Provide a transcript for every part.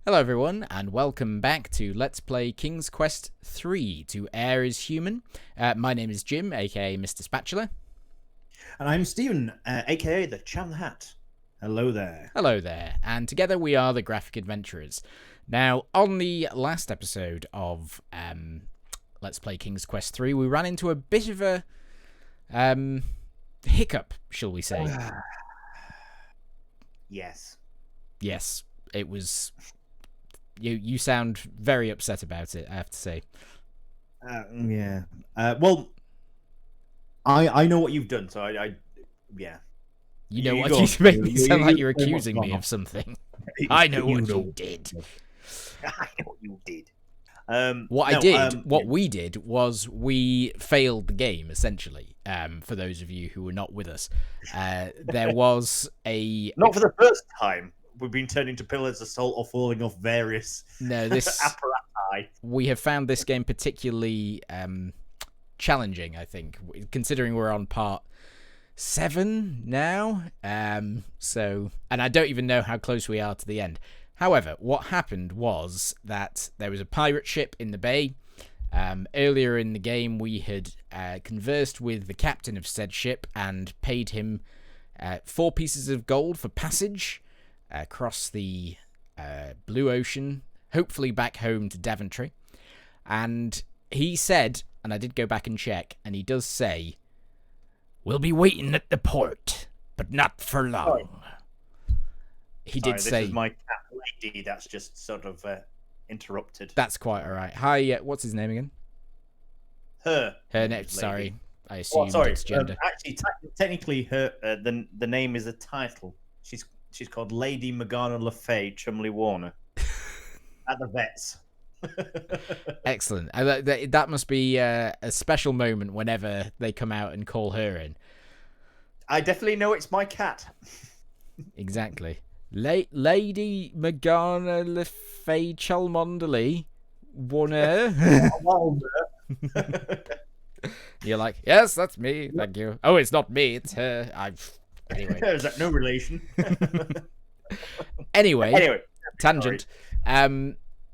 Hello everyone, and welcome back to Let's Play King's Quest 3 to Air is Human. My name is Jim, aka Mr. Spatula. And I'm Stephen, aka the Chan the Hat. Hello there. Hello there, and together we are the Graphic Adventurers. Now, on the last episode of Let's Play King's Quest 3, we ran into a bit of a hiccup, shall we say. Yes. Yes, it was... You sound very upset about it, I have to say. Yeah. Well, I know what you've done, so yeah. You know You what? go You on. make me You- sound you- like you you're explain what's accusing gone me on. of something. I know what know. you did. I know what you did. What we did was we failed the game, essentially. For those of you who were not with us, there was a... Not for the first time. We've been turned into pillars of salt or falling off various apparati. We have found this game particularly challenging, I think, considering we're on part 7 now. And I don't even know how close we are to the end. However, what happened was that there was a pirate ship in the bay. Earlier in the game, we had conversed with the captain of said ship and paid him 4 pieces of gold for passage across the blue ocean, hopefully back home to Daventry. And he said, and I did go back and check, and he does say, "We'll be waiting at the port, but not for long." Sorry. He did say... This is my cat lady that's just sort of interrupted. That's quite all right. Hi, what's his name again? Her Her name. lady. Sorry, I assumed Sorry. it's gender. Actually, technically, her the name is a title. She's called Lady Morgana Le Fay Chumley Warner at the vets. Excellent. That must be a special moment whenever they come out and call her in. I definitely know it's my cat. Exactly. Lady Morgana Le Fay Cholmondeley Warner. You're like, yes, that's me. Thank you. Oh, it's not me. It's her. Anyway. Is that no relation? Anyway, tangent.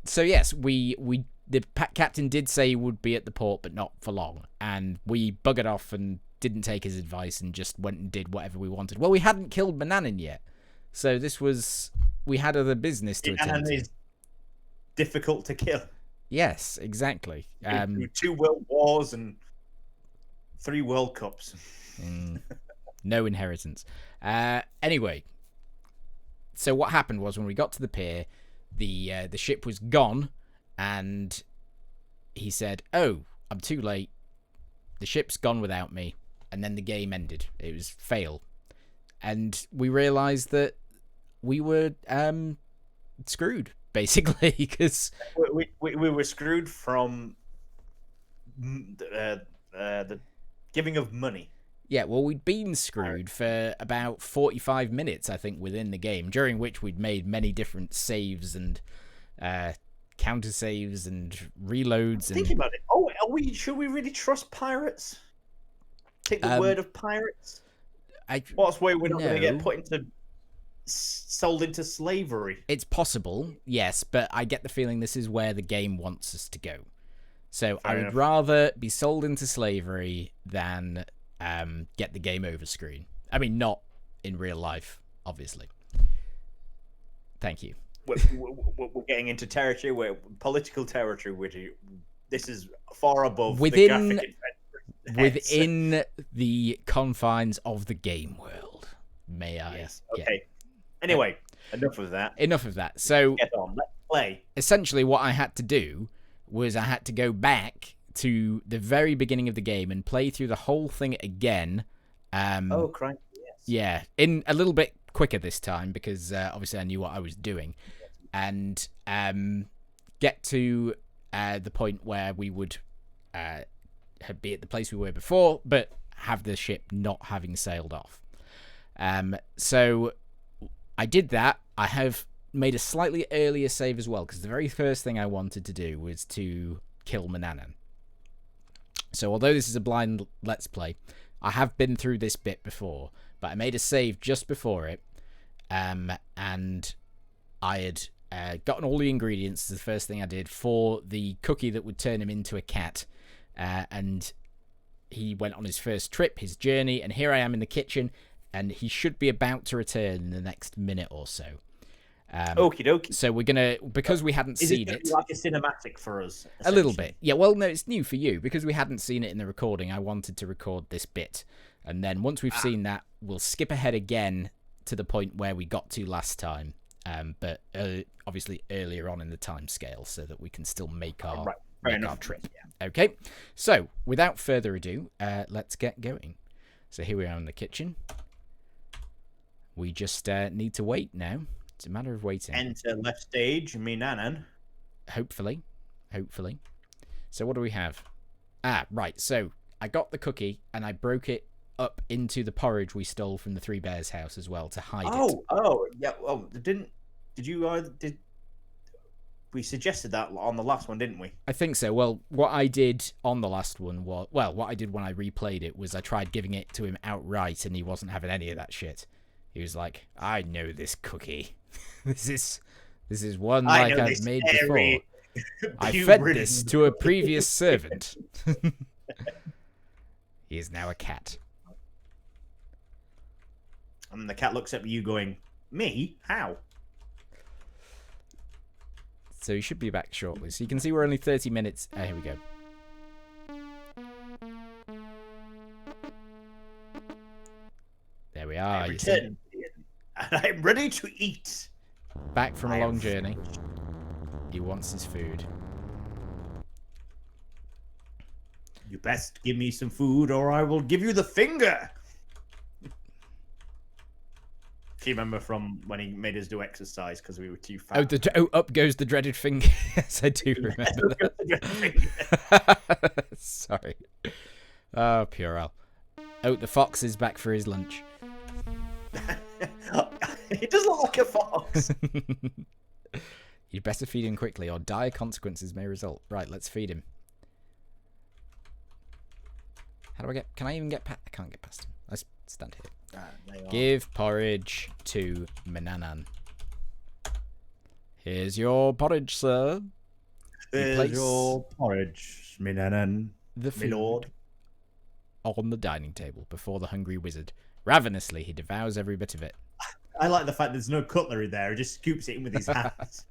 So yes, the captain did say he would be at the port, but not for long, and we buggered off and didn't take his advice and just went and did whatever we wanted. Well, we hadn't killed Manannan yet, so we had other business to attend to. Is difficult to kill. Yes, exactly. 2 world wars and 3 World Cups. No inheritance. Anyway, so what happened was when we got to the pier, the ship was gone, and he said, "Oh, I'm too late. The ship's gone without me." And then the game ended. It was fail, and we realised that we were screwed basically because we were screwed from the giving of money. Yeah, well, we'd been screwed for about 45 minutes, I think, within the game, during which we'd made many different saves and counter saves and reloads. Think about it. Oh, should we really trust pirates? Take the word of pirates? What's way we're not going to get sold into slavery? It's possible, yes, but I get the feeling this is where the game wants us to go. So I would rather be sold into slavery than get the game over screen. I mean, not in real life, obviously. Thank you. We're getting into territory where political territory. This is far above within the confines of the game world. May I? Yes. Okay. Anyway, enough of that. Enough of that. So get on. Let's play. Essentially, what I had to do was I had to go back to the very beginning of the game and play through the whole thing again. Oh, crikey, yes. Yeah, in a little bit quicker this time because obviously I knew what I was doing, and get to the point where we would be at the place we were before, but have the ship not having sailed off. So I did that. I have made a slightly earlier save as well because the very first thing I wanted to do was to kill Manannan. So although this is a blind let's play, I have been through this bit before, but I made a save just before it, and I had gotten all the ingredients. The first thing I did for the cookie that would turn him into a cat, and he went on his first trip, his journey, and here I am in the kitchen, and he should be about to return in the next minute or so. Okie dokie. So we're gonna, because we hadn't seen it, like a cinematic for us. A little bit, yeah. Well, no, it's new for you because we hadn't seen it in the recording. I wanted to record this bit, and then once we've seen that, we'll skip ahead again to the point where we got to last time, but obviously earlier on in the time scale, so that we can still make our trip. Yeah. Okay. So without further ado, let's get going. So here we are in the kitchen. We just need to wait now. It's a matter of waiting. Enter left stage, Manannan. Hopefully. So what do we have? Right. So I got the cookie and I broke it up into the porridge we stole from the Three Bears house as well to hide it. Oh, yeah. Oh, did we suggested that on the last one, didn't we? I think so. Well, what I did on the last one was, what I did when I replayed it was I tried giving it to him outright and he wasn't having any of that shit. He was like, I know this cookie. This is one like I've made before. I fed this to a previous servant. He is now a cat. And the cat looks at you going, me? How? So he should be back shortly. So you can see we're only 30 minutes. Here we go. There we are. I returned, and I'm ready to eat. Back from a long journey. He wants his food. You best give me some food or I will give you the finger. If you remember from when he made us do exercise because we were too fat. Up goes the dreaded finger. Yes, I do remember that. Sorry. Oh, Purell. Oh, the fox is back for his lunch. He does look like a fox. You'd better feed him quickly or dire consequences may result. Right, let's feed him. How do I get... Can I even get past... I can't get past him. Let's stand here. Give porridge to Manannan. Here's your porridge, sir. Here's your porridge, Manannan. The food Lord. On the dining table before the hungry wizard. Ravenously, he devours every bit of it. I like the fact there's no cutlery there. He just scoops it in with his hands.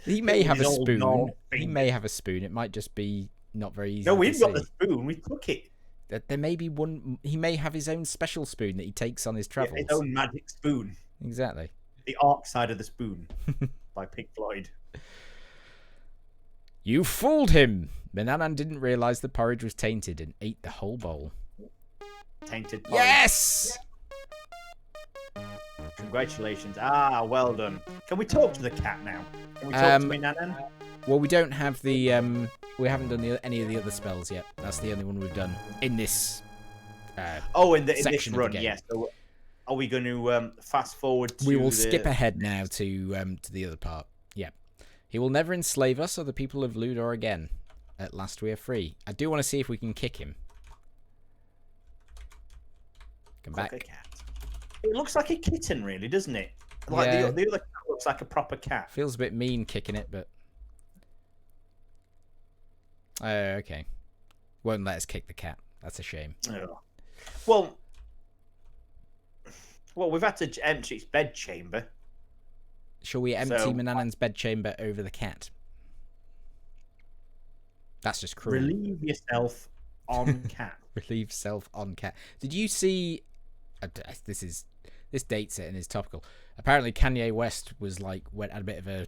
He may have a spoon. He may have a spoon. It might just be not very easy. No, we've got the spoon. We took it. There may be one. He may have his own special spoon that he takes on his travels. Yeah, his own magic spoon. Exactly. The Ark Side of the Spoon by Pink Floyd. You fooled him. Manannan didn't realise the porridge was tainted and ate the whole bowl. Tainted porridge. Yes! Congratulations. Ah, well done. Can we talk to the cat now? Can we talk to Manannan? Well, we don't have the... we haven't done any of the other spells yet. That's the only one we've done in this in this run, yes. So are we going to fast forward to... We will skip ahead now to the other part. Yeah. He will never enslave us or the people of Llewdor again. At last we are free. I do want to see if we can kick him. Come back. Cat. It looks like a kitten, really, doesn't it? Like the other cat looks like a proper cat. Feels a bit mean kicking it, but... okay. Won't let us kick the cat. That's a shame. Oh. Well, we've had to empty its bedchamber. Shall we empty Manannan's bedchamber over the cat? That's just cruel. Relieve yourself on cat. Relieve self on cat. Did you see... This dates it and is topical. Apparently Kanye West went had a bit of a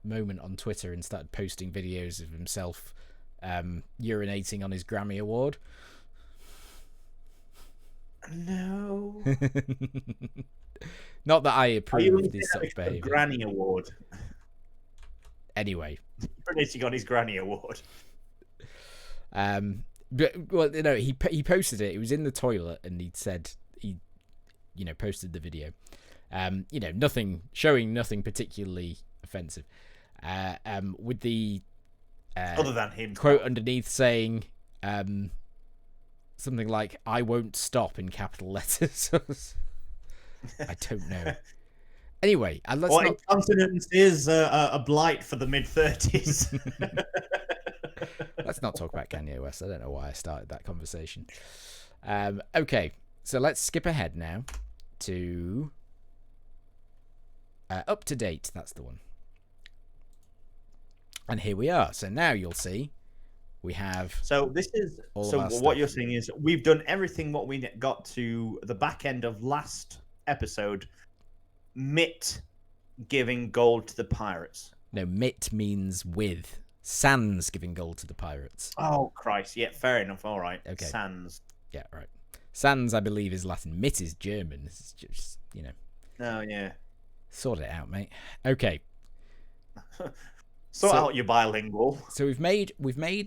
moment on Twitter and started posting videos of himself urinating on his Grammy Award. No. Not that I approve of this such behaviour. Granny Award. Anyway. Urinating on his Granny Award. But he posted it. It was in the toilet, and he posted the video. Nothing particularly offensive. With the other than him quote underneath saying something like "I won't stop" in capital letters. I don't know. Anyway, let's not. Incontinence is a blight for the mid-30s. Let's not talk about Kanye West. I don't know why I started that conversation. Okay, so let's skip ahead now to Up to Date. That's the one. And here we are. So now you'll see we have. So this is what you're saying is we've done everything what we got to the back end of last episode. Mitt giving gold to the pirates. No, Mitt means with. Sans giving gold to the pirates. Oh Christ! Yeah, fair enough. All right. Okay. Sans. Yeah, right. Sans, I believe, is Latin. Mitt is German. It's just, you know. Oh yeah. Sort it out, mate. Okay. Sort out your bilingual. So we've made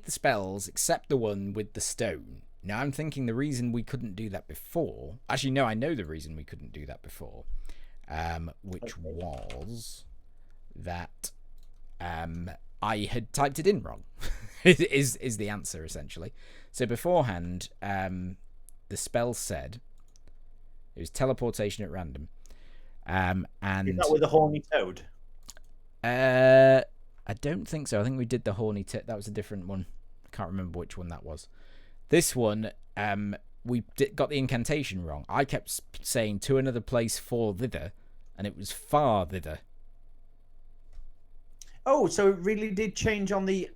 the spells except the one with the stone. Now I'm thinking the reason we couldn't do that before. Actually, no, I know the reason we couldn't do that before. Which was that I had typed it in wrong. is the answer essentially. So beforehand, the spell said it was teleportation at random. And is that with the horny toad? I don't think so. I think we did the horny toad. That was a different one. I can't remember which one that was. This one, we got the incantation wrong. I kept saying to another place for thither, and it was far thither. Oh, so it really did change on the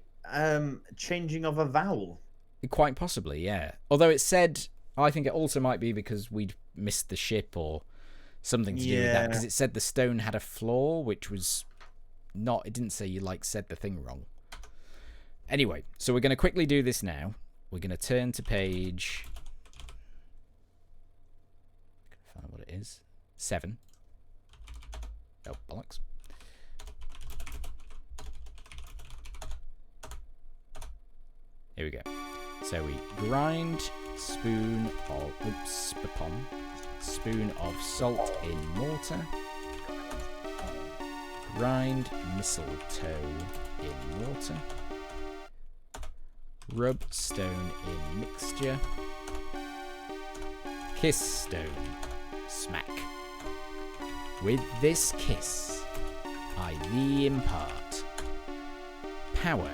changing of a vowel. Quite possibly, yeah. Although it said, I think it also might be because we'd missed the ship or something to do with that. Because it said the stone had a flaw, which was not. It didn't say you said the thing wrong. Anyway, so we're going to quickly do this now. We're going to turn to page. Find what it is. 7. Oh, bollocks. Here we go. So we grind spoon of salt in mortar. Grind mistletoe in mortar. Rub stone in mixture. Kiss stone. Smack. With this kiss, I thee impart power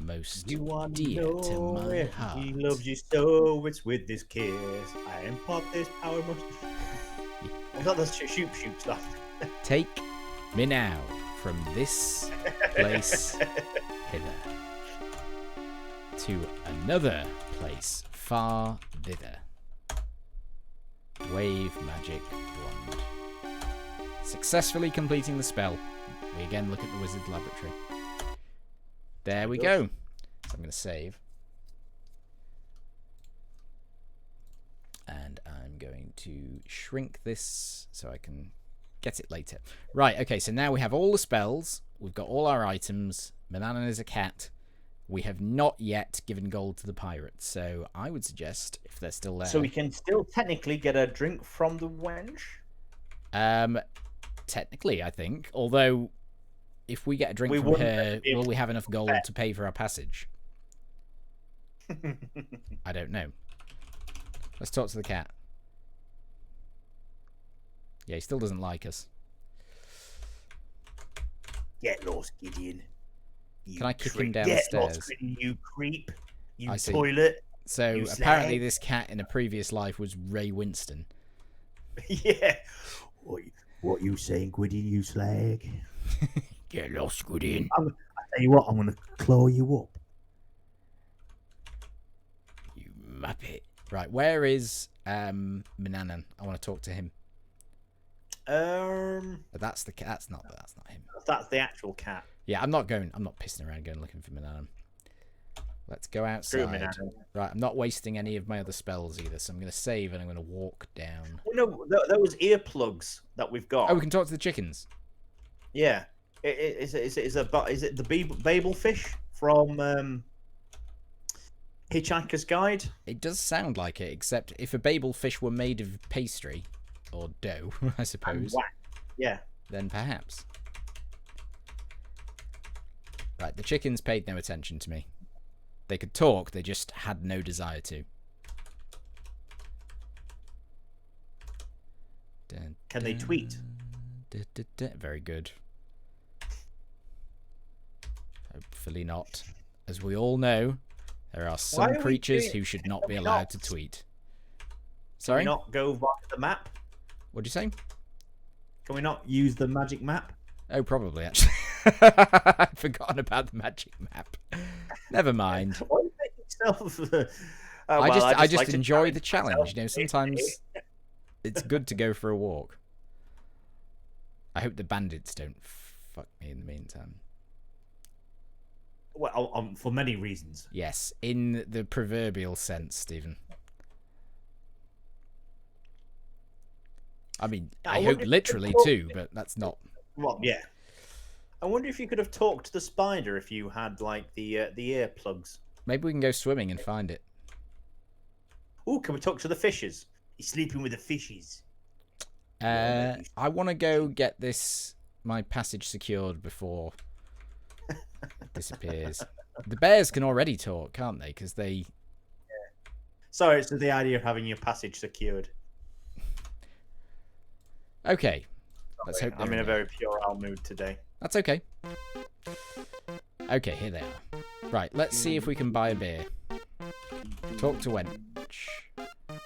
most dear to my heart. He loves you so, it's with this kiss I impart this power most. I thought that's shoot stuff. Take me now from this place hither to another place far thither. Wave magic wand. Successfully completing the spell. We again look at the wizard's laboratory. There we go. So I'm going to save. And I'm going to shrink this so I can get it later. Right, okay, so now we have all the spells. We've got all our items. Manannan is a cat. We have not yet given gold to the pirates. So I would suggest, if they're still there... So we can still technically get a drink from the wench? Technically, I think. Although... if we get a drink from her, will we have enough gold to pay for our passage? I don't know. Let's talk to the cat. Yeah, he still doesn't like us. Get lost, Gwydion. Can I kick him down the stairs? Get lost, Gwydion, you creep. You toilet. So you apparently this cat in a previous life was Ray Winston. Yeah. What you saying, Gwydion, you slag? Get lost, Gwydion. I tell you what, I'm going to claw you up. You muppet. Right, where is Manannan? I want to talk to him. But that's the cat. That's not him. That's the actual cat. Yeah, I'm not pissing around going looking for Manannan. Let's go outside. Right, I'm not wasting any of my other spells either, so I'm going to save and I'm going to walk down. Oh, no, those earplugs that we've got. Oh, we can talk to the chickens. Yeah. Is it the Babel fish from Hitchhiker's Guide? It does sound like it, except if a Babel fish were made of pastry or dough, I suppose. Yeah. Then perhaps. Right, the chickens paid no attention to me. They could talk, they just had no desire to. Can they tweet? Very good. Hopefully not. As we all know, there are some creatures who should not be allowed to tweet. Sorry? Can we not go via the map? What'd you say? Can we not use the magic map? Oh, probably, actually. I'd forgotten about the magic map. Never mind. Why are you making yourself... I just enjoy the challenge. You know, sometimes it's good to go for a walk. I hope the bandits don't fuck me in the meantime. Well, for many reasons. Yes, in the proverbial sense, Stephen. I mean, I hope literally too, but that's not... Well, yeah. I wonder if you could have talked to the spider if you had, like, the earplugs. Maybe we can go swimming and find it. Oh, can we talk to the fishes? He's sleeping with the fishes. I want to go get my passage secured before it disappears. The bears can already talk, can't they? Because they... Yeah. Sorry, it's the idea of having your passage secured. Okay. Let's hope I'm in a very puerile mood today. That's okay. Okay, here they are. Right, let's see if we can buy a beer. Talk to Wench.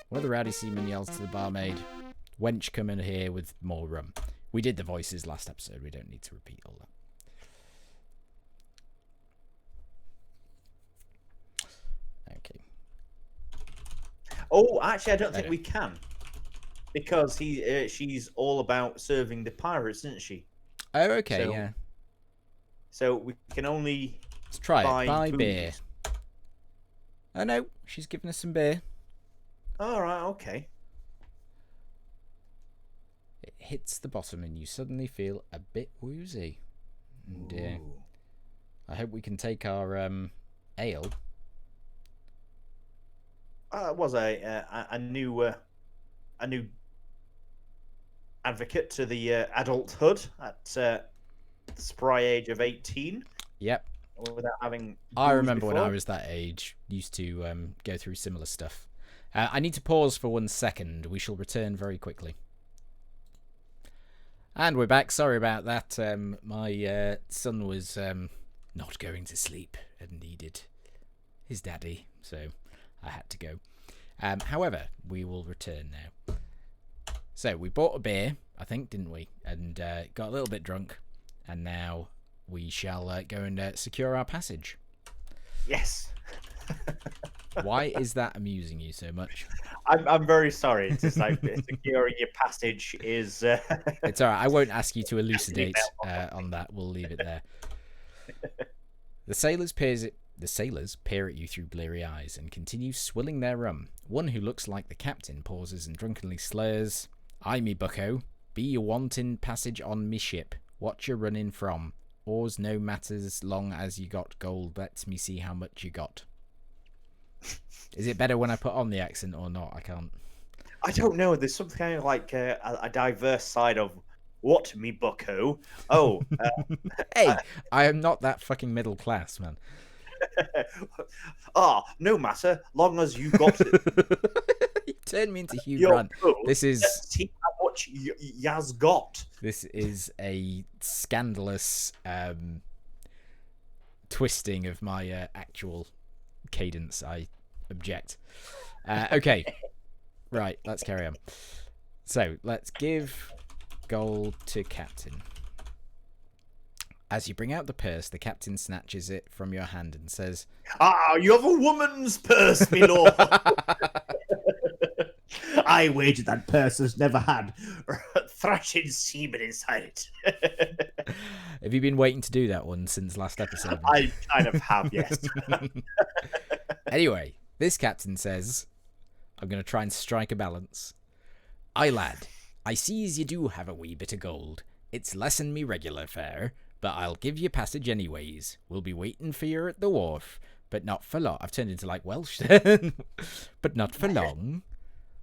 One of the rowdy seamen yells to the barmaid, "Wench, come in here with more rum." We did the voices last episode. We don't need to repeat all that. Okay. Oh, actually, I don't think we can. Because she's all about serving the pirates, isn't she? Oh, okay, yeah. So we can only... Let's try it. Buy beer. Oh, no. She's giving us some beer. All right, okay. It hits the bottom and you suddenly feel a bit woozy. And, I hope we can take our ale. It was a new advocate to the adulthood at the spry age of 18. Yep. Without having... I remember when I was that age, used to go through similar stuff. I need to pause for 1 second. We shall return very quickly. And we're back. Sorry about that. My son was not going to sleep and needed his daddy, so I had to go. However, we will return now. So we bought a beer, I think, didn't we? And got a little bit drunk. And now we shall go and secure our passage. Yes. Why is that amusing you so much? I'm very sorry. It's just like securing your passage is... It's all right. I won't ask you to elucidate on that. We'll leave it there. The sailors peer at you through bleary eyes and continue swilling their rum. One who looks like the captain pauses and drunkenly slurs, "Aye, me bucko, be you wanting passage on me ship. What you running from? Oars no matters long as you got gold. Let me see how much you got." Is it better when I put on the accent or not? I can't. I don't know. There's something kind of like a diverse side of what, me bucko? Oh. Hey, I am not that fucking middle class, man. No matter, long as you got it. You turned me into Hugh Grant. This is... Let's see how much Yaz got. This is a scandalous twisting of my actual cadence. I object. Okay. Right, let's carry on. So, let's give gold to captain. As you bring out the purse, the captain snatches it from your hand and says, you have a woman's purse, me lord." I wager that purse has never had thrashing semen inside it. Have you been waiting to do that one since last episode? I kind of have, yes. Anyway, this captain says, I'm going to try and strike a balance. "Aye, lad, I sees you do have a wee bit of gold. It's lessen me regular fare, but I'll give you passage anyways. We'll be waiting for you at the wharf, but not for long." I've turned into like Welsh then. "But not for long.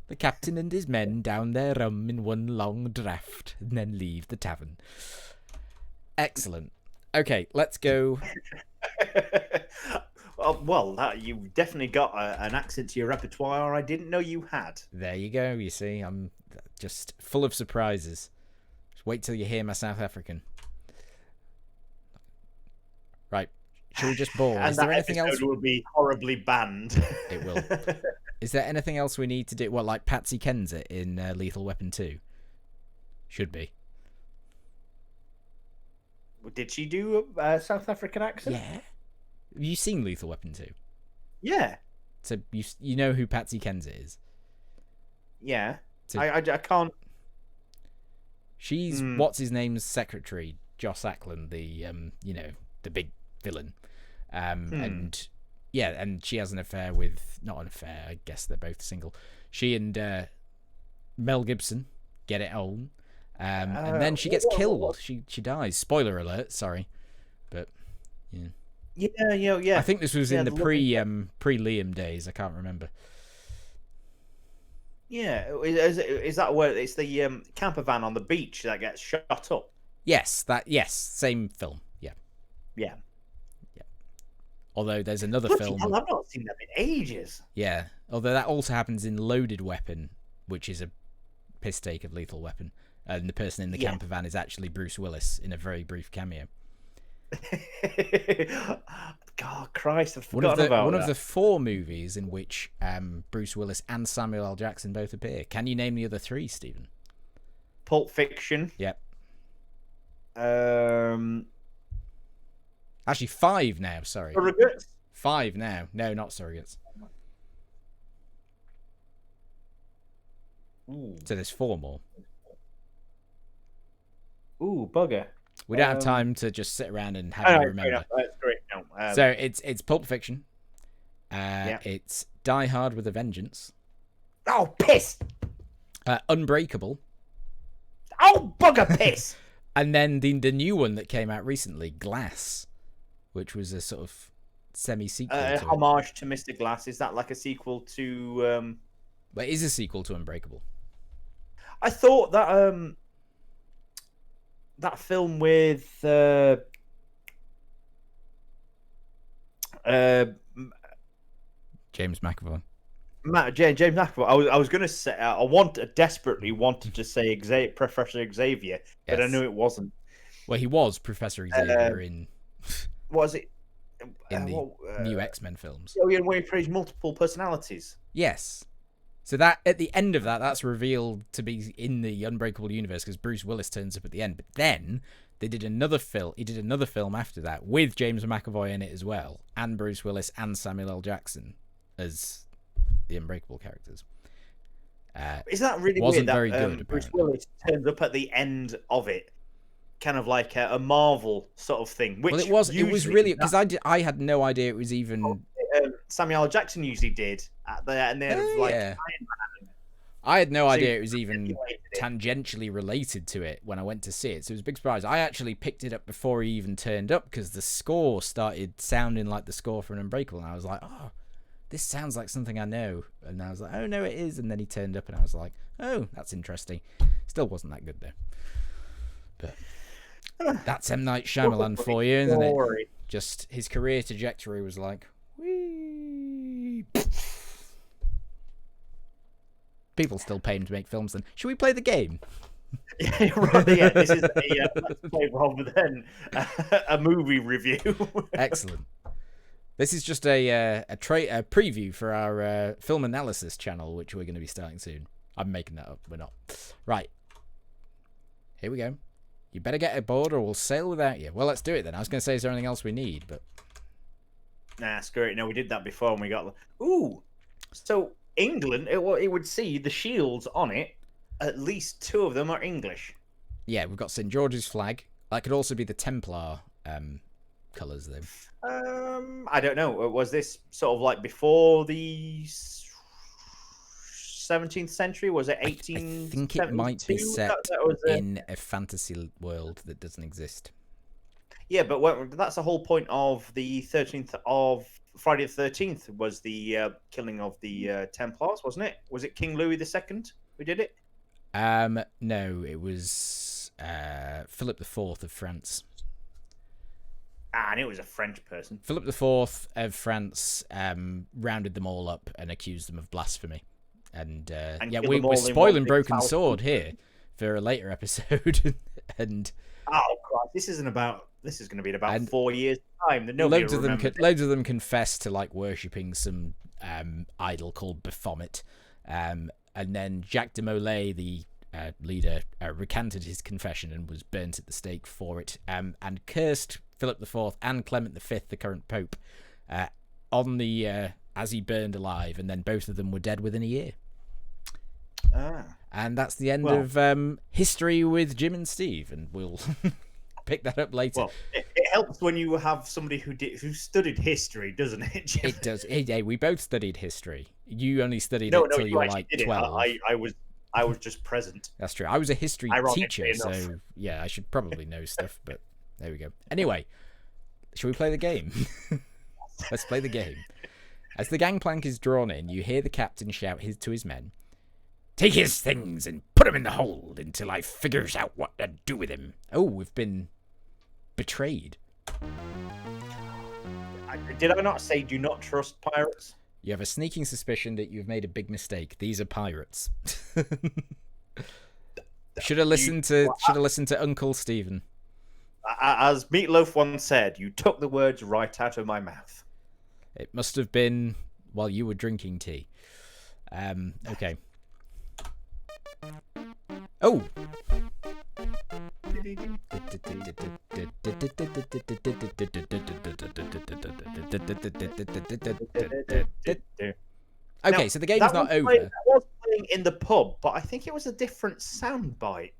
The captain and his men down their rum in one long draught and then leave the tavern." Excellent. Okay, let's go. Well, you've definitely got an accent to your repertoire I didn't know you had. There you go, you see. I'm just full of surprises. Just wait till you hear my South African. Right. Shall we just ball? And is there anything else? It will be horribly banned. It will. Is there anything else we need to do? What, like Patsy Kensit in Lethal Weapon 2? Should be. Did she do a South African accent? Yeah. Have you seen Lethal Weapon 2? Yeah. So you know who Patsy Kensit is? Yeah. So I can't. She's what's his name's secretary, Joss Ackland, the the big villain, and yeah, and she has an affair with not an affair. I guess they're both single. She and Mel Gibson get it on, and then she gets killed. She dies. Spoiler alert. Sorry, but yeah. Yeah. I think this was in the pre Liam days. I can't remember. Yeah, is that where it's the camper van on the beach that gets shot up? Yes, same film. Yeah. Although there's another film. Hell, I've not seen that in ages. Yeah, although that also happens in Loaded Weapon, which is a piss take of Lethal Weapon, and the person in the camper van is actually Bruce Willis in a very brief cameo. God, Christ, I've forgotten about one of the 4 movies in which Bruce Willis and Samuel L. Jackson both appear. Can you name the other 3, Stephen? Pulp Fiction. Yep. Actually, 5 now. Sorry. Surrogates. 5 now. No, not Surrogates. Ooh. So there's 4 more. Ooh, bugger. We don't have time to just sit around and have you remember. That's great. No, so it's Pulp Fiction. It's Die Hard with a Vengeance. Oh, piss! Unbreakable. Oh, bugger, piss! And then the new one that came out recently, Glass, which was a sort of semi-sequel to homage to Mr. Glass. Is that like a sequel to... But it is a sequel to Unbreakable. I thought that that film with James McAvoy. James McAvoy. I was going to say I desperately wanted to say Professor Xavier, but I knew it wasn't. Well, he was Professor Xavier in. Was it in the new X-Men films? Oh, yeah, where he plays multiple personalities. Yes. So that at the end of that's revealed to be in the Unbreakable universe because Bruce Willis turns up at the end. But then they did another film. He did another film after that with James McAvoy in it as well, and Bruce Willis and Samuel L. Jackson as the Unbreakable characters. Is that really wasn't weird? Very good. Bruce Willis turns up at the end of it, kind of like a Marvel sort of thing. Which well, it was really because I had no idea it was even. Samuel L. Jackson usually did at the end of like Iron Man. I had no idea it was even tangentially related to it when I went to see it. So it was a big surprise. I actually picked it up before he even turned up because the score started sounding like the score for an Unbreakable, and I was like, oh, this sounds like something I know. And I was like, oh no, it is. And then he turned up, and I was like, oh, that's interesting. Still wasn't that good though. But that's M. Night Shyamalan for you, isn't it? Just his career trajectory was like, whee. People still pay him to make films. Then should we play the game? Yeah, this is let's play rather than a movie review. Excellent. This is just a preview for our film analysis channel, which we're going to be starting soon. I'm making that up. We're not. Right. Here we go. You better get aboard or we'll sail without you. Well, let's do it then. I was going to say, is there anything else we need? But nah, screw it. No, we did that before and we got... Ooh! So, England, it would see the shields on it. At least 2 of them are English. Yeah, we've got St. George's flag. That could also be the Templar colours, though. I don't know. Was this sort of like before the 17th century? Was it 18? I think it might be set in a fantasy world that doesn't exist. Yeah, but that's the whole point of the 13th of Friday the 13th was the killing of the Templars, wasn't it? Was it King Louis II who did it? No, it was Philip IV of France. And it was a French person. Philip IV of France rounded them all up and accused them of blasphemy. And yeah, we're spoiling Broken Sword here. for a later episode. And oh Christ, this is going to be in about 4 years time. That nobody loads of them confess to like worshipping some idol called Baphomet, and then Jacques de Molay, the leader, recanted his confession and was burnt at the stake for it, and cursed Philip IV and Clement V, the current pope, on the as he burned alive, and then both of them were dead within a year. And that's the end of history with Jim and Steve, and we'll pick that up later. Well, it helps when you have somebody who studied history, doesn't it, Jim? It does. Hey, we both studied history. You only studied it until you were like 12. I was just present. That's true. I was a history teacher, so yeah, I should probably know stuff, but there we go. Anyway, shall we play the game? Let's play the game. As the gangplank is drawn in, you hear the captain shout to his men, "Take his things and put him in the hold until I figures out what to do with him." Oh, we've been betrayed. Did I not say do not trust pirates? You have a sneaking suspicion that you've made a big mistake. These are pirates. Should have listened to Uncle Stephen. As Meatloaf once said, you took the words right out of my mouth. It must have been while you were drinking tea. Okay. Oh. Okay, so the game's not over. That was playing in the pub, but I think it was a different soundbite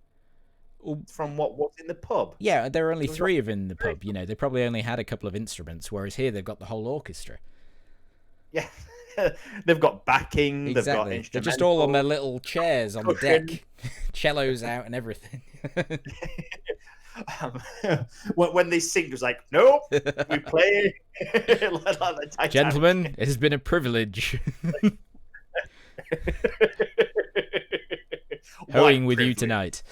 from what was in the pub. Yeah, there are only 3 of in the pub. You know, they probably only had a couple of instruments, whereas here they've got the whole orchestra. Yeah, they've got backing. Exactly. They've got instruments. They're just all on their little chairs on the deck, cellos out and everything. When they sing, it was like, nope, we play. Gentlemen, it has been a privilege hoeing with you tonight.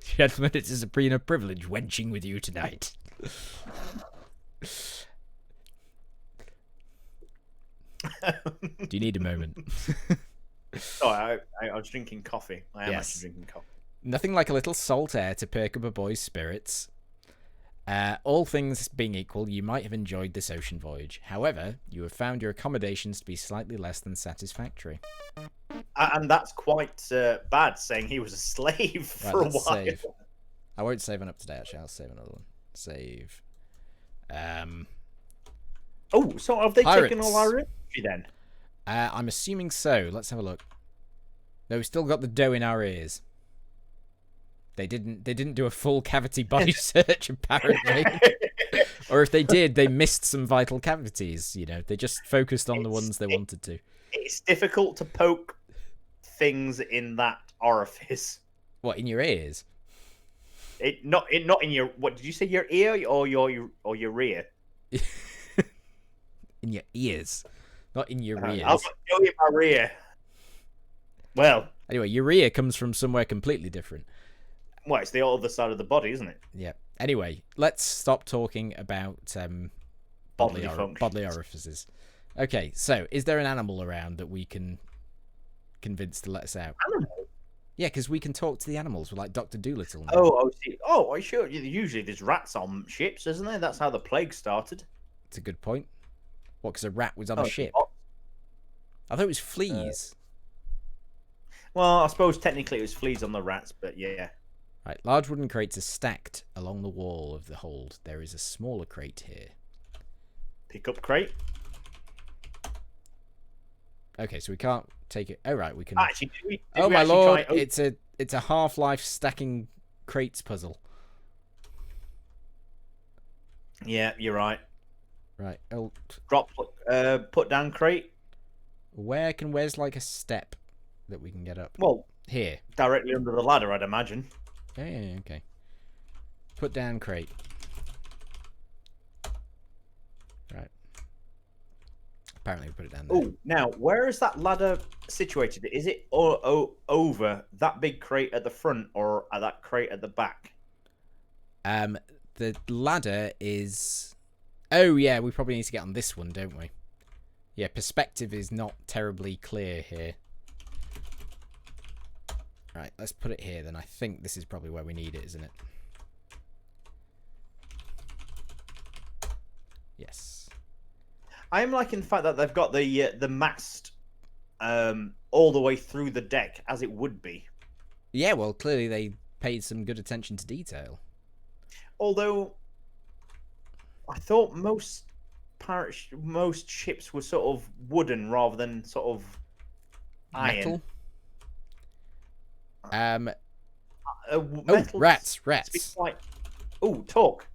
Gentlemen, it has been a privilege wenching with you tonight. Do you need a moment? Oh, I was drinking coffee. I am actually drinking coffee. Nothing like a little salt air to perk up a boy's spirits. All things being equal, you might have enjoyed this ocean voyage. However, you have found your accommodations to be slightly less than satisfactory. And that's quite bad, saying he was a slave for a while. Save. I won't save one up today, actually. I'll save another one. Save. Oh, so have they taken all our energy then? I'm assuming so. Let's have a look. No, we've still got the dough in our ears. They didn't do a full cavity body search, apparently. Or if they did, they missed some vital cavities. You know, they just focused on the ones they wanted to. It's difficult to poke things in that orifice. What, in your ears? Not in your. What did you say? Your ear or your rear? In your ears, not in your ears. I'll go in my rear. Well, anyway, urea comes from somewhere completely different. Well, it's the other side of the body, isn't it? Yeah. Anyway, let's stop talking about bodily orifices. Okay, so is there an animal around that we can convince to let us out? Animal? Yeah, because we can talk to the animals. We're like Dr. Dolittle now. Oh, see. Oh, sure. Usually there's rats on ships, isn't there? That's how the plague started. It's a good point. What, because a rat was on a ship? I thought it was fleas. Well, I suppose technically it was fleas on the rats, but yeah. Right, large wooden crates are stacked along the wall of the hold. There is a smaller crate here. Pick up crate. Okay, so we can't take it. Oh, right, we can. Actually, oh my lord! It's a Half-Life stacking crates puzzle. Yeah, you're right. Right. Oh. Drop. Put down crate. Where's like a step that we can get up? Well, here. Directly under the ladder, I'd imagine. Yeah, okay. Put down crate. Right. Apparently we put it down there. Oh, now, where is that ladder situated? Is it over that big crate at the front or at that crate at the back? The ladder is... Oh, yeah, we probably need to get on this one, don't we? Yeah, perspective is not terribly clear here. Right, let's put it here then. I think this is probably where we need it, isn't it? Yes. I am liking the fact that they've got the mast all the way through the deck, as it would be. Yeah, well, clearly they paid some good attention to detail. Although, I thought most ships were sort of wooden rather than sort of iron. Metal? Metal rats. Oh, talk.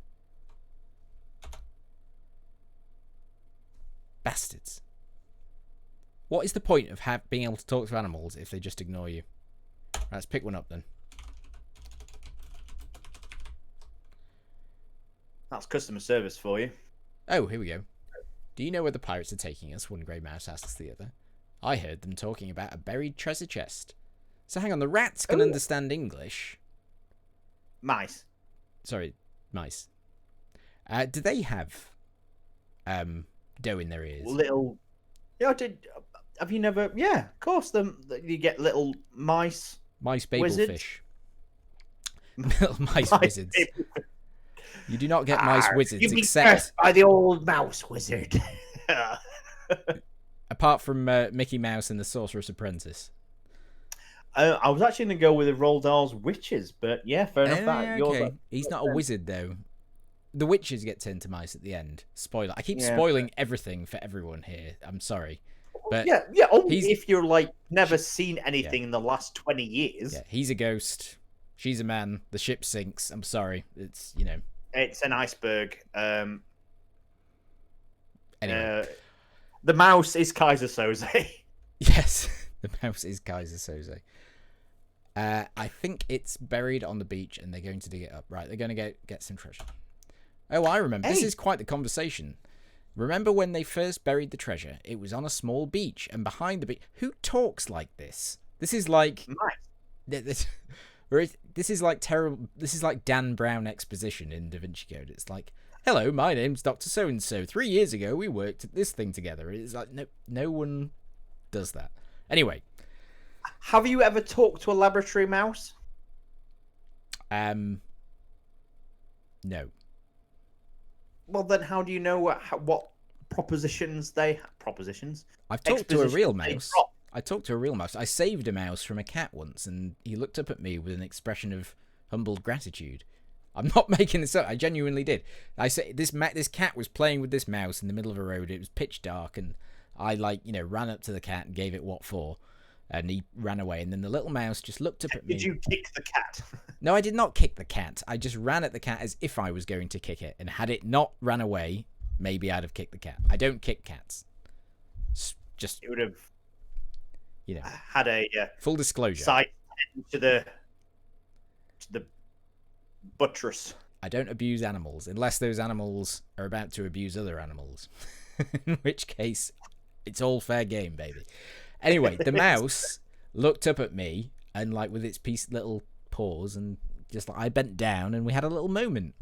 Bastards. What is the point of being able to talk to animals if they just ignore you? Right, let's pick one up then. That's customer service for you. Oh, here we go. Do you know where the pirates are taking us? One grey mouse asks the other. I heard them talking about a buried treasure chest. So hang on, the rats can understand English. Mice. Sorry, mice. Do they have dough in their ears? Little. Yeah, have you never? Yeah, of course. You get little mice. Mice babelfish. Little mice wizards. You do not get mice wizards except by the old mouse wizard. Apart from Mickey Mouse and the Sorcerer's Apprentice. I was actually going to go with the Roald Dahl's witches, but yeah, fair enough. Okay. He's not a wizard though. The witches get turned to mice at the end. Spoiler. I keep spoiling everything for everyone here. I'm sorry. But yeah, only if you're like never seen anything in the last 20 years. Yeah, he's a ghost. She's a man. The ship sinks. I'm sorry. It's, It's an iceberg. Anyway. The mouse is Kaiser Soze. Yes, the mouse is Kaiser Soze. I think it's buried on the beach and they're going to dig it up. Right, they're going to get some treasure. Oh, I remember. Hey. This is quite the conversation. Remember when they first buried the treasure? It was on a small beach, and behind the beach... Who talks like this? This is like... This is like terrible... This is like Dan Brown exposition in Da Vinci Code. It's like, hello, my name's Dr. So-and-so. 3 years ago, we worked at this thing together. It's like, no one does that. Anyway. Have you ever talked to a laboratory mouse? No. Well, then how do you know what propositions they have? Propositions? I've talked to a real mouse. I talked to a real mouse. I saved a mouse from a cat once, and he looked up at me with an expression of humbled gratitude. I'm not making this up. I genuinely did. I say this cat was playing with this mouse in the middle of a road. It was pitch dark, and I ran up to the cat and gave it what for, and he ran away. And then the little mouse just looked up at me. Did you kick the cat? No, I did not kick the cat. I just ran at the cat as if I was going to kick it, and had it not ran away, maybe I'd have kicked the cat. I don't kick cats. Just it would have, had a full disclosure. Side to the buttress. I don't abuse animals unless those animals are about to abuse other animals, in which case it's all fair game, baby. Anyway, the mouse looked up at me and with its little paws, and just I bent down and we had a little moment.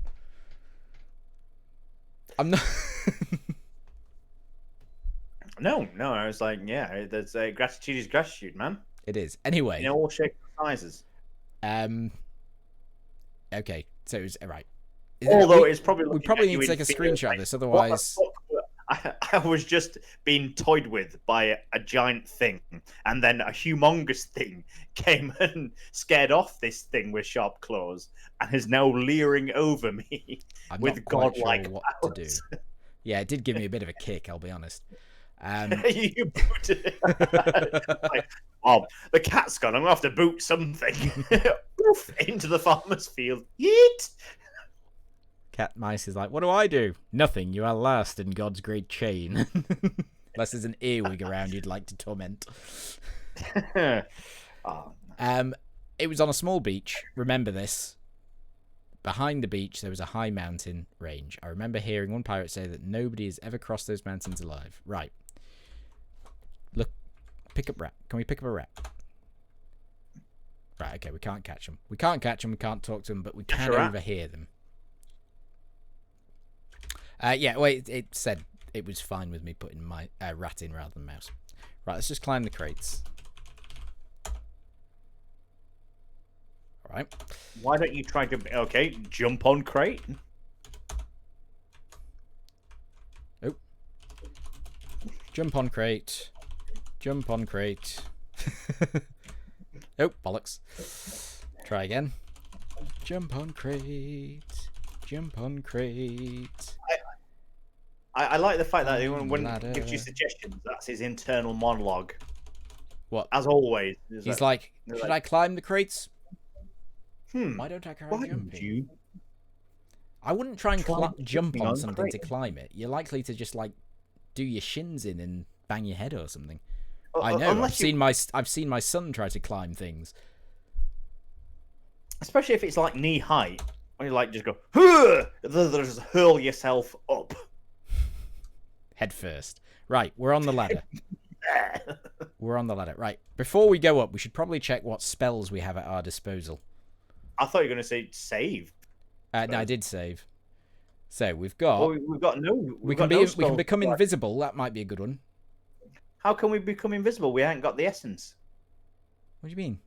I'm not. No, I was like, yeah, there's gratitude is gratitude, man. It is. Anyway, all shapes and sizes. Okay, so it was right. Although it's probably we probably need to take a screenshot of this, otherwise. I was just being toyed with by a giant thing, and then a humongous thing came and scared off this thing with sharp claws, and is now leering over me with godlike sure what to do. Yeah, it did give me a bit of a kick, I'll be honest. You booted it. The cat's gone. I'm gonna have to boot something. Oof, into the farmer's field. Yeet. Cat Mice is like, what do I do? Nothing. You are last in God's great chain. Unless there's an earwig around you'd like to torment. It was on a small beach. Remember this. Behind the beach, there was a high mountain range. I remember hearing one pirate say that nobody has ever crossed those mountains alive. Right. Look. Pick up rat. Can we pick up a rat? Right, okay, we can't catch them. We can't talk to them, but we can overhear them. Yeah, wait, it said it was fine with me putting my rat in rather than mouse. Right, let's just climb the crates. All right. Why don't you try to... Okay, jump on crate. Oh. Jump on crate. Jump on crate. Oh, bollocks. Try again. Jump on crate. Jump on crate. I like the fact that when Ladder. he gives you suggestions, that's his internal monologue. What? As always. He's like, should I climb the crates? Hmm. Why don't I try Why jumping? don't you? I wouldn't try and jump jumping on on something to crate. climb it. You're likely to just like do your shins in and bang your head or something. Well, I know. I've unless seen my son try to climb things. Especially if it's like knee height, when you like just go, "Huh!" Just hurl yourself up. Head first. Right, we're on the ladder. We're on the ladder. Right, before we go up, we should probably check what spells we have at our disposal. I thought you were going to say save. No, I did save. So we've got. Well, we've got no. We got can no we can become spells. invisible. That might be a good one. How can we become invisible? We ain't got the essence. What do you mean?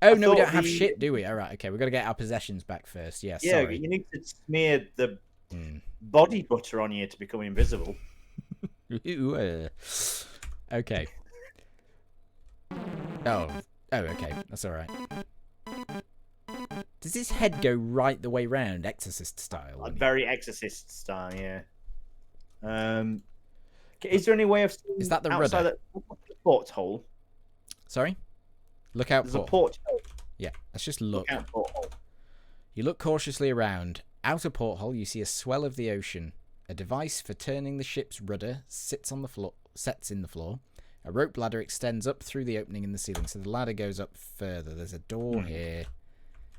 Oh no, we thought don't have shit, do we? All right, okay, we've got to get our possessions back first. Yeah, Yeah, sorry. you need to smear the body butter on you to become invisible. Okay. Oh, okay, that's all right. Does his head go right the way round, Exorcist style? Very Exorcist style, yeah. Is there any way of seeing Is that the outside rudder? the porthole? Sorry? Look out There's a porthole. porthole. Yeah, let's just look. Look out porthole. You look cautiously around. Out a porthole, you see a swell of the ocean. A device for turning the ship's rudder sets in the floor. A rope ladder extends up through the opening in the ceiling, so the ladder goes up further. There's a door here.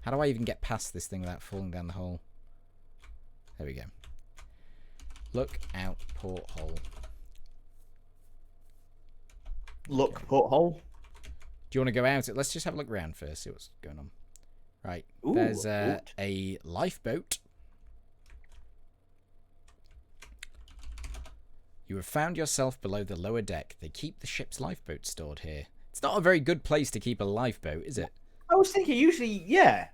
How do I even get past this thing without falling down the hole? There we go. Look out porthole. Look porthole. Do you want to go out? Let's just have a look around first, see what's going on. Right. Ooh, There's a a lifeboat. You have found yourself below the lower deck. They keep the ship's lifeboat stored here. It's not a very good place to keep a lifeboat, is it? I was thinking usually, yeah.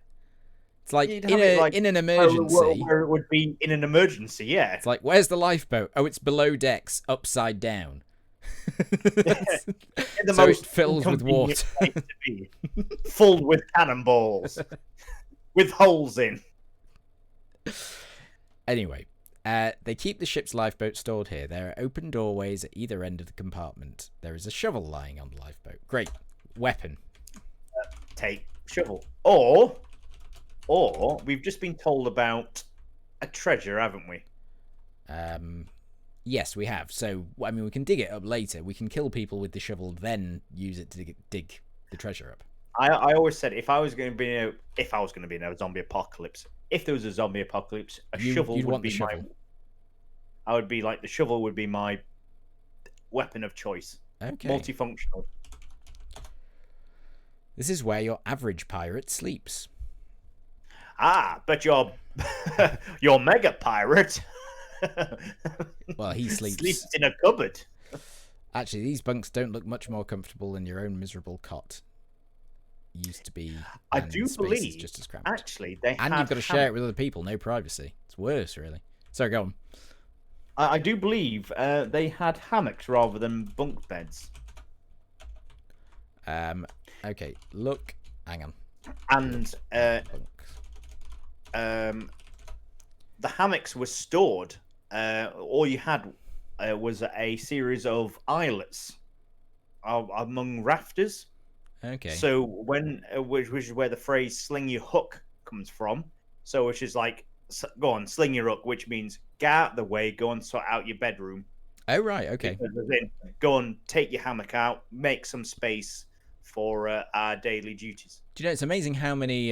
It's like You'd in have it, like, an emergency. Where it would be in an emergency, yeah. It's like, where's the lifeboat? Oh, it's below decks, upside down. The So most it fills with inconvenient water. place to be. Full with cannonballs. With holes in. Anyway, they keep the ship's lifeboat stored here. There are open doorways at either end of the compartment. There is a shovel lying on the lifeboat. Great. Weapon. Take shovel. Or we've just been told about a treasure, haven't we? Yes, we have. So, I mean, we can dig it up later. We can kill people with the shovel, then use it to dig the treasure up. I always said if I was going to be in a zombie apocalypse, if there was a zombie apocalypse, shovel you'd would want be the my. shovel. I would be like the shovel would be my weapon of choice. Okay. Multifunctional. This is where your average pirate sleeps. Ah, but you're mega pirate. Well, he sleeps in a cupboard. Actually, these bunks don't look much more comfortable than your own miserable cot. Used to be. I and do space is believe, just as cramped. actually, they and had you've got to share it with other people. No privacy. It's worse, really. So go on. I do believe they had hammocks rather than bunk beds. Okay. Look. Hang on. And Bunks. the hammocks were stored. All you had was a series of islets among rafters. Okay. So which is where the phrase "sling your hook" comes from. So which is like, go on, sling your hook, which means get out the way, go and sort out your bedroom. Oh right. Okay. Go and take your hammock out, make some space for our daily duties. Do you know it's amazing how many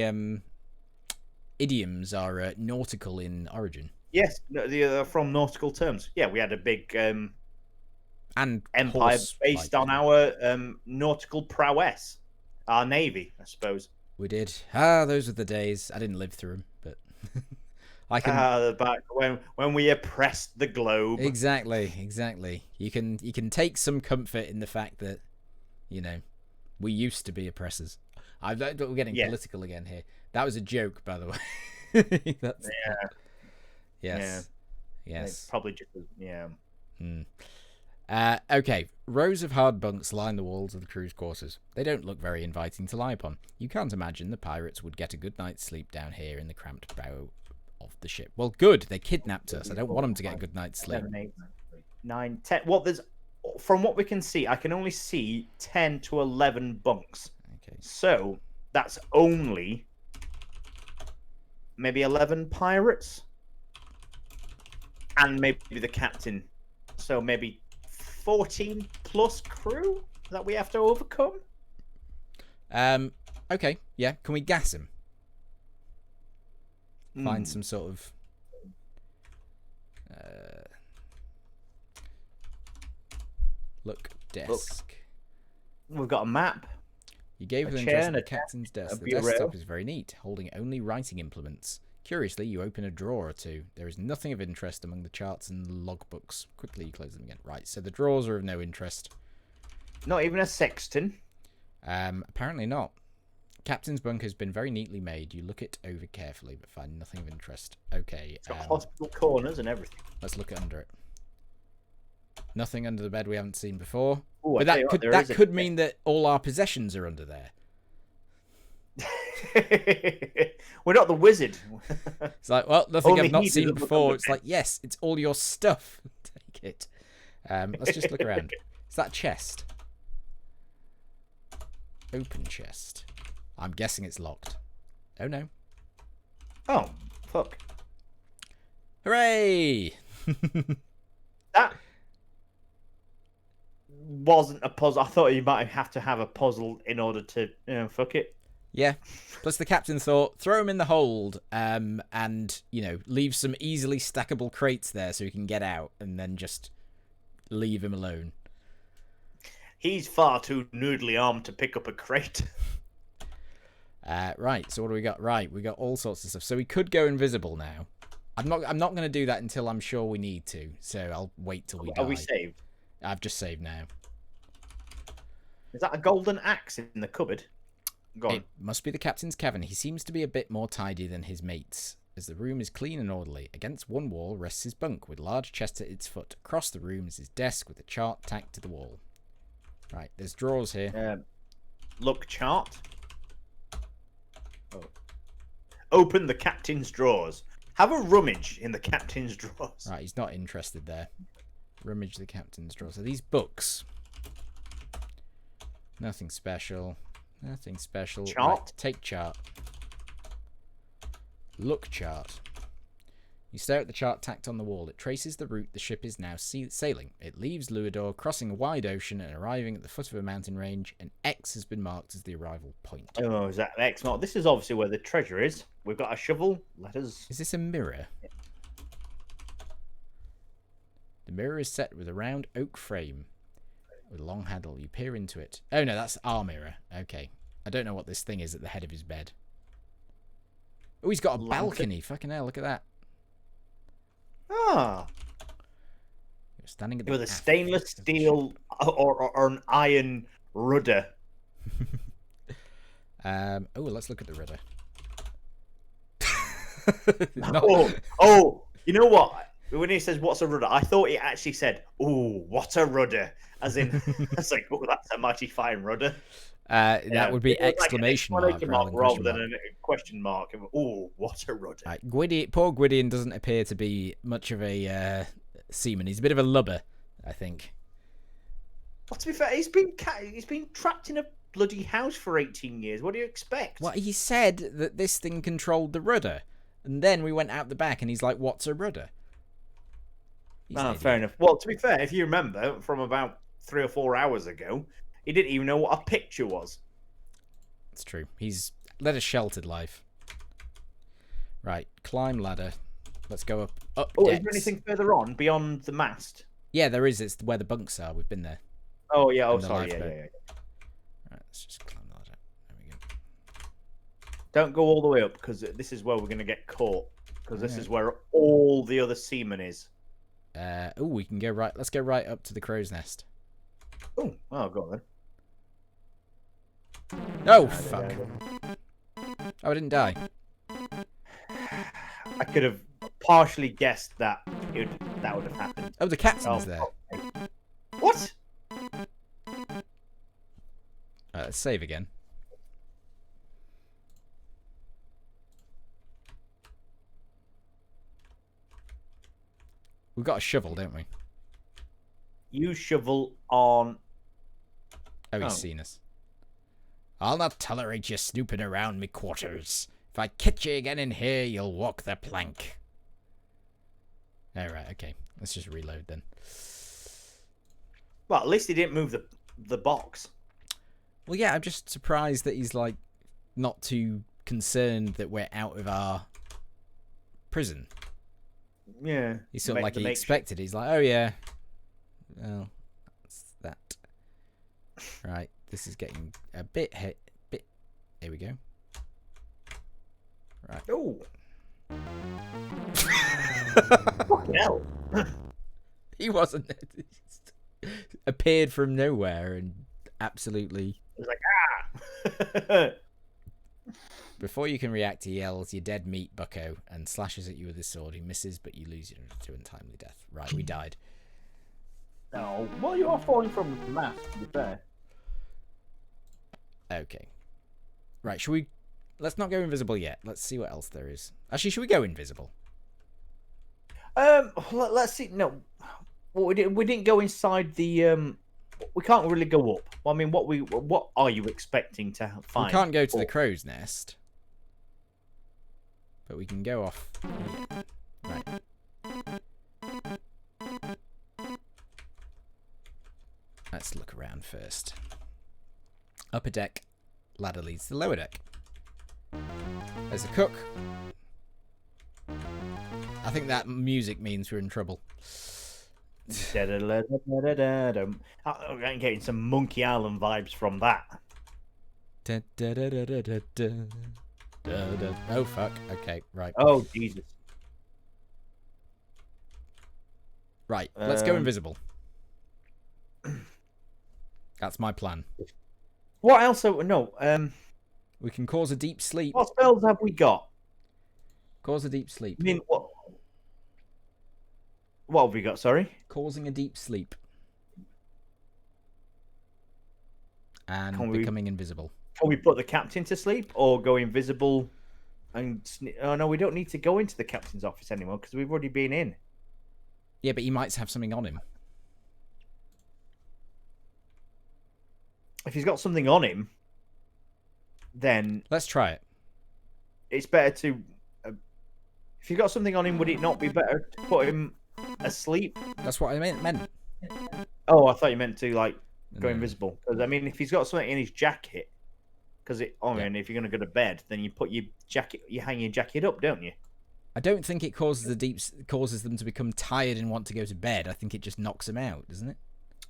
idioms are nautical in origin? Yes, they're from nautical terms. Yeah, we had a big And empire horse, based like, on our nautical prowess, our navy, I suppose. We did. Those were the days. I didn't live through them, but I can. Back when we oppressed the globe. Exactly. You can take some comfort in the fact that, we used to be oppressors. We're getting Yeah. political again here. That was a joke, by the way. That's Yeah. yes. Yeah. Yes. Probably just yeah. Okay, rows of hard bunks line the walls of the crew's quarters. They don't look very inviting to lie upon. You can't imagine the pirates would get a good night's sleep down here in the cramped bow of the ship. Well, good, they kidnapped us. I don't want them to get a good night's sleep. 7, 8, 9, 10. Well, there's from what we can see, I can only see 10 to 11 bunks. Okay. So that's only maybe 11 pirates, and maybe the captain. So maybe 14 plus crew that we have to overcome. Okay, yeah. Can we gas him? Find Hmm. some sort of look desk. We've got a map. You gave A them chair interest in and the a captain's desk. a The bureau. desktop is very neat, holding only writing implements. Curiously, you open a drawer or two. There is nothing of interest among the charts and logbooks. Quickly, you close them again. Right, so the drawers are of no interest. Not even a sexton. Apparently not. Captain's bunk has been very neatly made. You look it over carefully, but find nothing of interest. Okay, It's got hospital corners and everything. let's look under it. Nothing under the bed we haven't seen before. Ooh, But that could mean that all our possessions are under there. We're not the wizard. It's like, well, nothing Only I've not he seen doesn't look before. under It's like, yes, it's all your stuff. Take it. Let's just look around. Is that chest? Open chest. I'm guessing it's locked. Oh no. Oh, fuck. Hooray! That wasn't a puzzle. I thought you might have to have a puzzle in order to, fuck it. Yeah. Plus the captain thought, throw him in the hold, and, leave some easily stackable crates there so he can get out, and then just leave him alone. He's far too noodly armed to pick up a crate. Right, so what do we got? Right, we got all sorts of stuff. So we could go invisible now. I'm not going to do that until I'm sure we need to, so I'll wait till we die. Are we saved? I've just saved now. Is that a golden axe in the cupboard? Go on. It must be the captain's cabin. He seems to be a bit more tidy than his mates, as the room is clean and orderly. Against one wall rests his bunk, with a large chest at its foot. Across the room is his desk, with a chart tacked to the wall. Right, there's drawers here. Look chart. Oh. Open the captain's drawers. Have a rummage in the captain's drawers. Right, he's not interested there. Rummage the captain's drawers. So these books. Nothing special. Nothing special. Chart? Right, take chart. Look chart. You stare at the chart tacked on the wall. It traces the route the ship is now sailing. It leaves Llewdor, crossing a wide ocean and arriving at the foot of a mountain range. An X has been marked as the arrival point. Oh, is that X mark? This is obviously where the treasure is. We've got a shovel. Let us. Is this a mirror? The mirror is set with a round oak frame with a long handle. You peer into it. Oh no, that's our mirror. Okay. I don't know what this thing is at the head of his bed. Oh, he's got a balcony. Fucking hell, look at that. Ah. You're standing at the With a aft stainless of the steel or an iron rudder. ship. Let's look at the rudder. You know what? When he says "what's a rudder," I thought it actually said, "Oh, what a rudder!" As in, it's like, "Oh, that's a mighty fine rudder." That would be It was exclamation like an mark rather than than a question mark. Oh, what a rudder! Right, poor Gwydion doesn't appear to be much of a seaman. He's a bit of a lubber, I think. Well, to be fair, he's been trapped in a bloody house for 18 years. What do you expect? Well, he said that this thing controlled the rudder, and then we went out the back, and he's like, "What's a rudder?" Fair enough. Well, to be fair, if you remember from about 3 or 4 hours ago, he didn't even know what a picture was. It's true. He's led a sheltered life. Right, climb ladder. Let's go up. Oh, decks. is there anything further on beyond the mast? Yeah, there is. It's where the bunks are. We've been there. Oh yeah. Oh, And the sorry. Yeah. lifeboat. Right, let's just climb the ladder. There we go. Don't go all the way up because this is where we're going to get caught. Because this Alright. is where all the other seamen is. We can go right. Let's go right up to the crow's nest. Oh, go on then. Oh, fuck. Oh, I didn't die. I could have partially guessed that that would have happened. Oh, the captain's there. Okay. What? Let's save again. We've got a shovel, don't we? You shovel on. Oh, he's seen us. I'll not tolerate you snooping around me quarters. If I catch you again in here, you'll walk the plank. Alright, okay. Let's just reload then. Well, at least he didn't move the box. Well, yeah, I'm just surprised that he's, like, not too concerned that we're out of our prison. Yeah. He's sort of like he expected. He's like, oh, yeah. Well, that's that. Right, this is getting a bit... Here we go. Right. Oh. Fucking hell. He wasn't. He just appeared from nowhere and absolutely... It was like, ah! Before you can react, he yells, "You're dead meat, bucko," and slashes at you with his sword. He misses, but you lose to untimely death. Right, we died. No. Well, you are falling from the mast, to be fair. Okay. Right, should we... Let's not go invisible yet. Let's see what else there is. Actually, should we go invisible? Let's see. No. Well, we didn't go inside the... We can't really go up. Well, I mean, what are you expecting to find? We can't go to the crow's nest. But we can go off here. Right. Let's look around first. Upper deck. Ladder leads to the lower deck. There's a cook. I think that music means we're in trouble. I'm getting some Monkey Island vibes from that. Oh, fuck. Okay, right. Oh, Jesus. Right, let's go invisible. That's my plan. What else? No. We can cause a deep sleep. What spells have we got? Cause a deep sleep. I mean, what have we got? Sorry. Causing a deep sleep. And Can we- becoming invisible. Can we put the captain to sleep or go invisible? And oh no, we don't need to go into the captain's office anymore because we've already been in. Yeah, but he might have something on him. If he's got something on him, then Let's try it. it's better to. If he's got something on him, would it not be better to put him asleep? That's what I meant. Oh, I thought you meant to like go No. invisible. Because I mean, if he's got something in his jacket, because if you're going to go to bed, then you put your jacket, you hang your jacket up, don't you? I don't think it causes them to become tired and want to go to bed. I think it just knocks them out, doesn't it?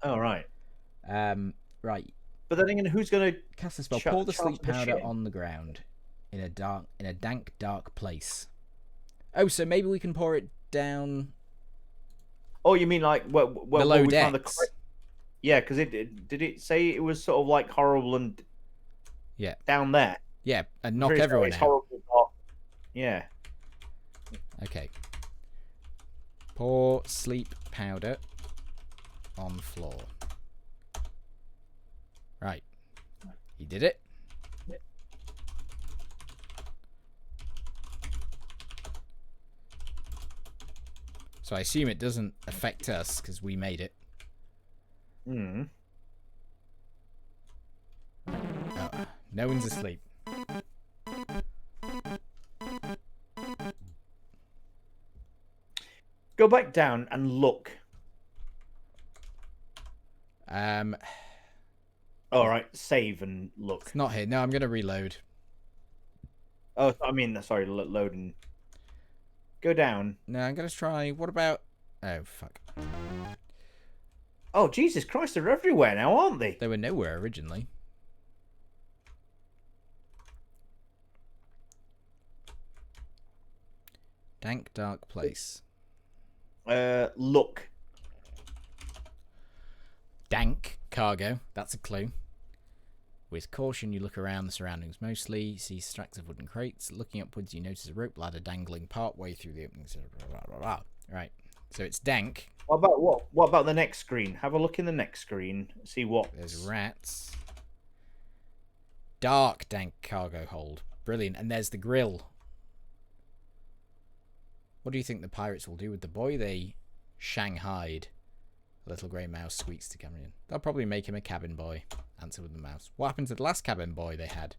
Oh right. Right. But then again, who's going to Cast a spell. Shut- Pour the shut sleep the powder shit. on the ground in a dank, dark place. Oh, so maybe we can pour it down. Oh, you mean like Below we found the decks. Yeah, because did it say it was sort of like horrible and Yeah. down there? Yeah, and knock Pretty sure everyone it's out. horrible, but- Yeah. Okay. Pour sleep powder on floor. Right. He did it. So I assume it doesn't affect us because we made it. Hmm. Oh, no one's asleep. Go back down and look. All right, save and look. It's not here. No, I'm gonna reload. Oh, I mean, sorry, load and go down. No, I'm gonna try. What about? Oh fuck! Oh, Jesus Christ, they're everywhere now, aren't they? They were nowhere originally. Dank, dark place. Look. Dank cargo. That's a clue. With caution, you look around the surroundings mostly, see stacks of wooden crates. Looking upwards, you notice a rope ladder dangling part-way through the opening. Right, so it's dank. What about the next screen? Have a look in the next screen. See what. There's rats. Dark, dank cargo hold. Brilliant. And there's the grill. What do you think the pirates will do with the boy? They shanghaied. A little grey mouse squeaks to Cameron. They'll probably make him a cabin boy. Answer with the mouse. What happened to the last cabin boy they had?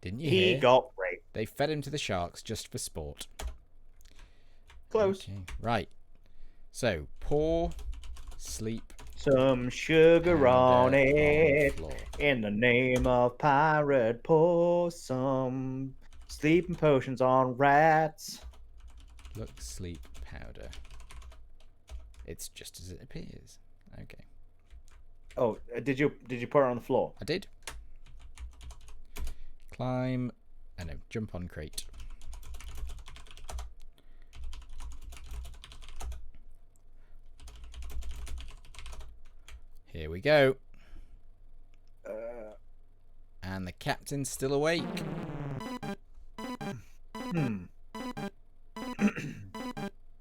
Didn't you hear? He got raped. They fed him to the sharks just for sport. Close. Okay. Right. So, pour, sleep. Some sugar on it. Floor. In the name of pirate, pour some sleeping potions on rats. Look, sleep, powder. It's just as it appears. Okay. Oh, did you put it on the floor? I did. Climb. I know. Jump on crate. Here we go. And the captain's still awake.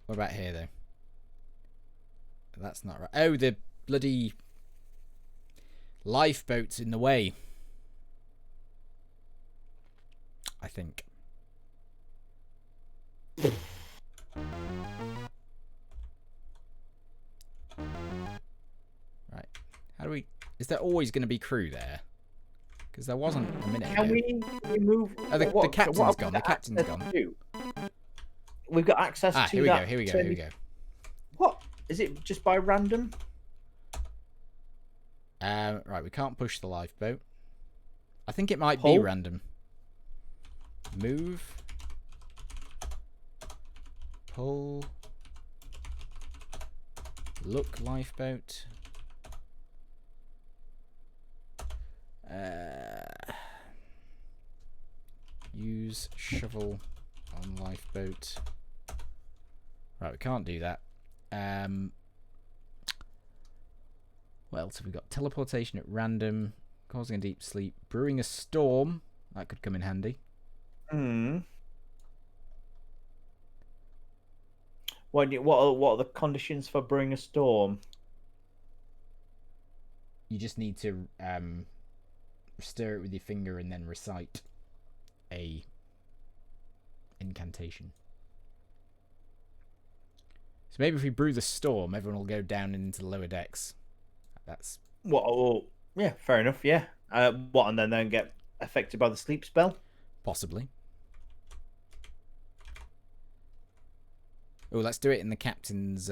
What about here, though? That's not right. Oh, the bloody lifeboat's in the way. I think. Right. How do we... Is there always going to be crew there? Because there wasn't a minute ago. Can we move... the captain's gone. The captain's gone. We've got access to here we that. go. Here we go. Here we go. What? Is it just by random? Right, we can't push the lifeboat. I think it might be random. Move. Pull. Look, lifeboat. Use shovel on lifeboat. Right, we can't do that. What else have we got? Teleportation at random, causing a deep sleep, brewing a storm. That could come in handy. What are the conditions for brewing a storm? You just need to stir it with your finger and then recite a incantation. So maybe if we brew the storm, everyone will go down into the lower decks. That's what? Oh, yeah, fair enough. Yeah. What, and then get affected by the sleep spell? Possibly. Oh, let's do it in the captain's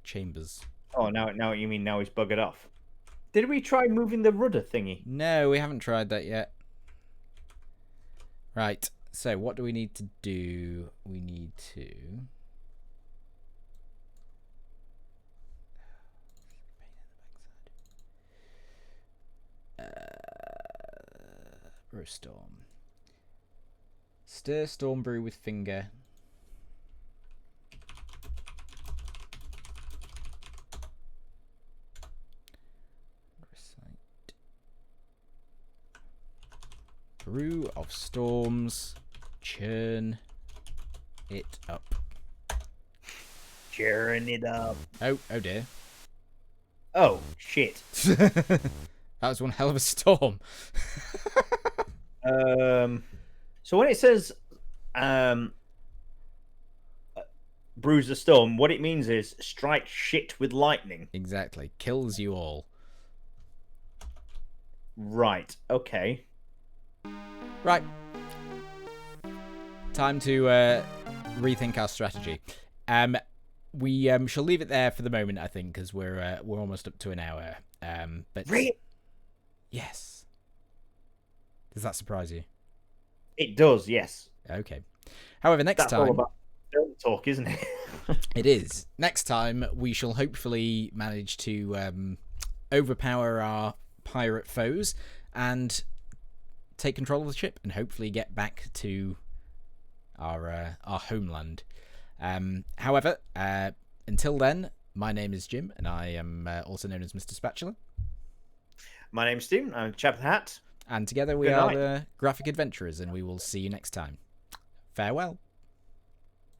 chambers. Oh, now you mean now he's buggered off? Did we try moving the rudder thingy? No, we haven't tried that yet. Right. So what do we need to do? We need to... brew storm. Stir storm brew with finger. Recite. Brew of storms. Churn it up. Churn it up. Oh dear. Oh, shit. That was one hell of a storm. So when it says brews a storm, what it means is strike shit with lightning. Exactly. Kills you all. Right. Okay. Right. Time to rethink our strategy. We shall leave it there for the moment, I think, because we're almost up to an hour. But yes. Does that surprise you? It does, yes. Okay. However, next That's time... all about film talk, isn't it? It is. Next time, we shall hopefully manage to overpower our pirate foes and take control of the ship and hopefully get back to our homeland. However, until then, my name is Jim, and I am also known as Mr. Spatula. My name's Stephen. I'm Chap the Hat. And together we Good are night. the Graphic Adventurers, and we will see you next time. Farewell.